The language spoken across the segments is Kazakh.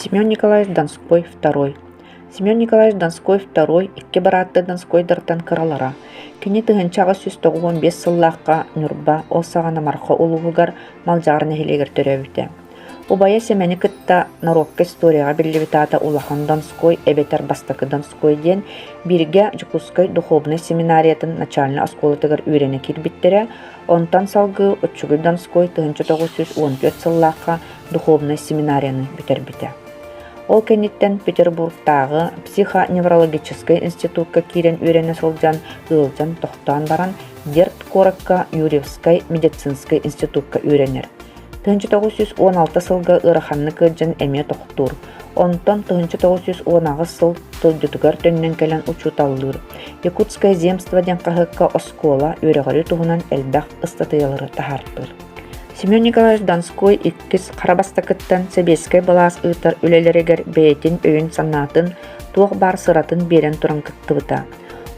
Семен Николаевич Донской II. Семен Николаевич Донской II икки баратты Донскойдартан кыралара. Кини тыгынчаға 195 сыллаққа нүрба ол сағана марқа улуғығар малжағырны хелегер төрәбіті. Убая семені кытта нарокка историяға білібітата улахан Донской эбетер бастакы Донской ден бирге Жукускай духовный семинариятын начальный осколытыгар үйрене кирбиттері, онтан салғы отчугы Донской 1914 сыллаққа духовный семинарияны бүтербіті. Ол кенеттен Петербургтағы психоневрологический институтка кирен үйрене солжан ылжан тоқтан баран Дерт Коракка Юрьевскай медицинский институтка үйренер. 1916 сылға ыраханны кыржан әме тоқтур. Онтан 1910 сыл тылдытыгар төннен кәлен учуталлыр. Якутское земство ден қағыққа оскола үйрегары туғынан әлбәқ ыстатыялары тахартыр. Семен Николаевич Донской иккис қарабастакыттан Себескай балас ұйтар үлелерегер бәйтін өйін санатын туық бар сыратын берен тұрын кыттыбыта.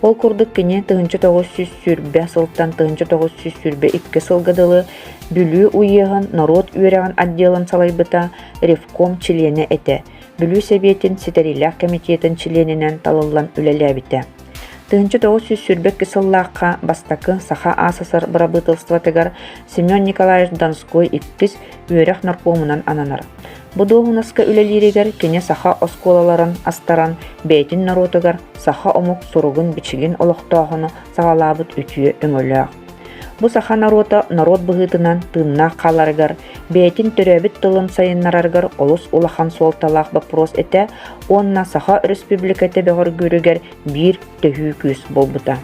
Ол күрдік кене 1900 сүрбе сылттан 1900 сүрбе 2 сылғадылы бүлі уйығын народ үйреген отделын салайбыта Ревком члене әті. Бүлі Советин Сетерилях комитетін членінен талылан үлелебіті. 1900 сүрбек кысыллаққа бастакы саха асысыр барабытылстватыгар Семен Николаевич Донской иккис үйрек наркомынан ананар. Будоғынаска үлелерегер кене саха осколаларын астаран бәйтін народыгар саха омук суругын бичигин олықтағыны сағалабыт үтүйе өңөліғ. Бу саха народа народ бұғытынан тынна қаларыгар, бәйтін төрәбіт тылын сайыннараргар олыс улахан солталақ вопрос әті, онна саха республикаты бәғыр көрігер бір төхі күс болбыта.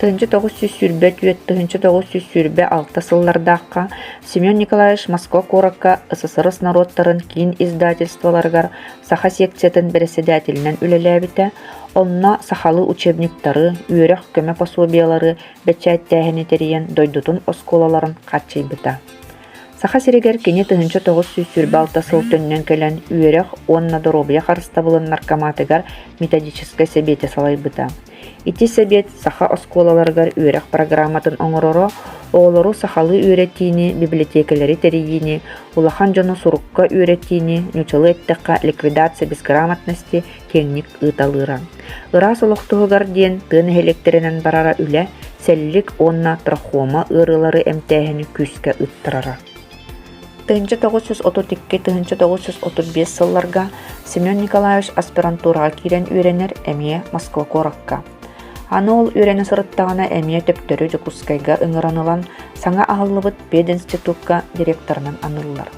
1900 сүрбе түйет 1900 сүрбе 6 сыллардаққа Семен Николаевич Москва Коракка СССР народтарын кейін издательстволаргар саха секциятын председателінен үлеләбіті, онна сахалы учебниктары, үйрек көмі пособиялары бәтчәттәхіне терейен дойдутын осколаларын қатчайбыта. Саха серегер кене 1900 сүрбе 6 сыл төннен кәлен үйрек онна доробия қарыстабылын наркоматыгар методическай себете салайбыта. Ити себет саха осколаларгар үйрек программатын оңыроро, оғылыру сахалы үйретіні, библиотекалары терейіні, улахан жону сурукка үйретіні, нючалы әттіққа ликвидация безграмотности кеңнік ұталыра. Ырас олықтығығар ден тыны электринен барара үлі, сәлілік онна трахома ырылары әмтәхіні күске ұттырара. 1932-1935 сылларға Семен Николаевич аспирантураға кирен үйренер әмие Москва Коракка. Аны ол үйрені сырыттағына әмие төптөрі Жукускайга ыңыранылан саңа ағылыбыт пединститутка директорынан анылылар.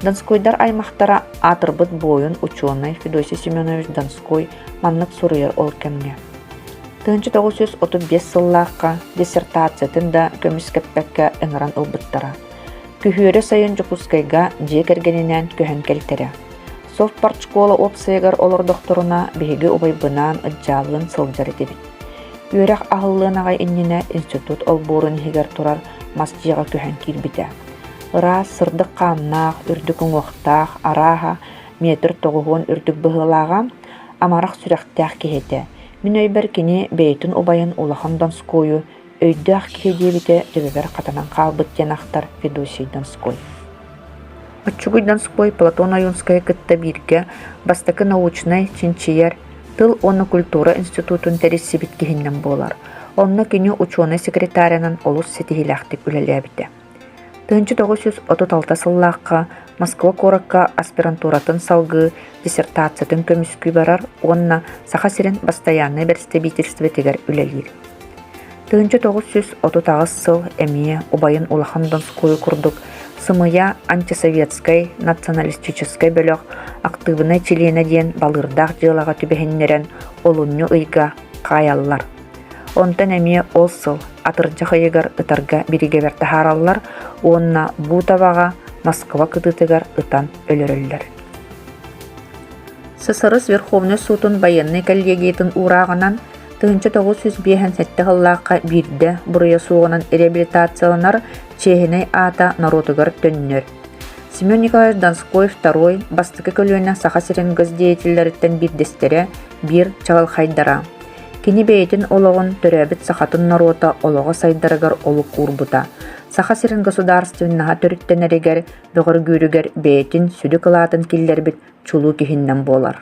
Донскойдар аймақтара атырбыт бойын ученый Федосий Семенович Донской маннық сұрыйыр ол кәмге. 1935 сыллаққа диссертациятын да көміскеппәкке ыңыран ылбыттара. Күхүйері сайын Жукускайга жекергенінен көһен келтері. Софтпарт школа опсайгар олар докторуна бейгі убайбынан ыджалын сылжар етебіт. Үйрек ағыллығынаға инніне институт олборын хегер тұрар масжиға көһен кирбіті. Ыра сырдық қаннақ, үрдік ұңықтақ, араға, метр тоғығын үрдік бұғылаға, амарақ сүректәқ кехеті. Мен өйбір кені бейтін убайын улахан Донскойы өйдіғ кехедебіті дөбебер қатанан қалбыт денақтар Федосий Донской. Отчугуй Донской Платон Аюнская кытта бирге бастакы научный чинчияр тыл оны культура институтын тәресі біткігіннен болар. Онна кені ученый секретарянан олус сетихилақтып үлелебіті. 1936 сыллаққа Москва Коракка аспирантуратын салғы диссертациятын көміскүй барар, онна саха сирен постоянный представительство тегер үлелер. 1930 сыл әмие убайын улахан Донскойы күрдік, сымыя антисоветскай, националистическай бөліқ активный члене ден балырдақ жылаға түбәхеннерен олунны ұйға қаяллар. Онтан әмие ол сыл атырынча қайығар ұтарға бириге берті хараллар, онна бұ табаға Москва кытытыгар ұтан өлірілдер. СССР Верховный Судын военный коллегиятын урағынан 1957 жыллаққа бирде бұрыя суғынан реабилитацияланар чехіней ата народыгар төннер. Семен Николаевич Донской II бастықы көлуіне саха сирен гөздеятелеріттен бірдестері бір чағыл қайдара. Кені бәйтін олығын төрәбіт сахатын народа олығы сайдарығар олық урбута. Саха сирин государственнаха төрүттенеригер, бөгөр гүүрүгер бээтин сүдү кылаатын киллербит чулуу киһиннэн буолар.